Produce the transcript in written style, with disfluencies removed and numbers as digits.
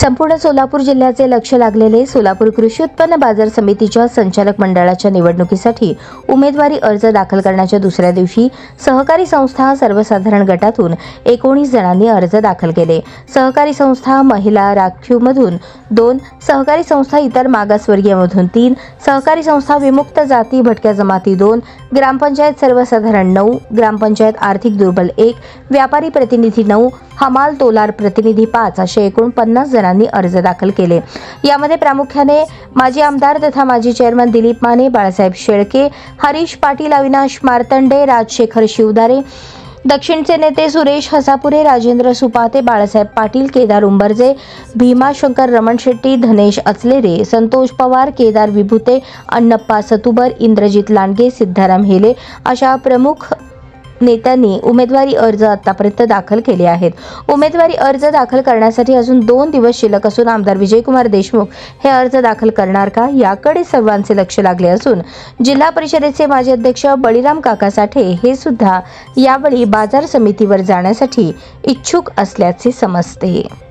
संपूर्ण सोलापूर जिल्ह्याचे लक्ष लागलेले सोलापूर कृषी उत्पन्न बाजार समितीच्या संचालक मंडळाच्या निवडणुकीसाठी उमेदवारी अर्ज दाखल करण्याच्या दुसऱ्या दिवशी सहकारी संस्था सर्वसाधारण गटातून 19 जणांनी अर्ज दाखल केले। सहकारी संस्था महिला राखीवमधून 2, सहकारी संस्था इतर मागासवर्गीयमधून 3, सहकारी संस्था विमुक्त जाती भटक्या जमाती 2, ग्रामपंचायत सर्वसाधारण 9, ग्रामपंचायत आर्थिक दुर्बल 1, व्यापारी प्रतिनिधी 9, हमाल तोलार प्रतिनिधी 5 असे एकूण 50 जणांनी अर्ज दाखल केले। यामध्ये प्रामुख्याने माजी आमदार तथा माजी चेअरमन दिलीप माने, बाळासाहेब शेळके, हरीश पाटील, अविनाश मार्तंडे, राजशेखर शिवदारे, दक्षिणचे नेते सुरेश हसापुरे, राजेंद्र सुपाते, बाळासाहेब पाटील, केदार उंबरजे, भीमाशंकर रमण शेट्टी, धनेश अचलेरे, संतोष पवार, केदार विभूते, अण्णप्पा सतुबर, इंद्रजित लांडगे, सिद्धाराम हेले अशा प्रमुख नेत्यांनी उमेदवारी अर्ज आतापर्यंत दाखल केले आहेत। उमेदवारी अर्ज दाखल करण्यासाठी अजून 2 दिवस शिल्लक असून आमदार विजयकुमार देशमुख हे अर्ज दाखल करणार का याकडे सर्वांचे लक्ष लागले असून जिल्हा परिषदेचे माजी अध्यक्ष बळीराम काका साठे हे सुद्धा यावेळी बाजार समितीवर जाण्यासाठी इच्छुक असल्याचे समजते।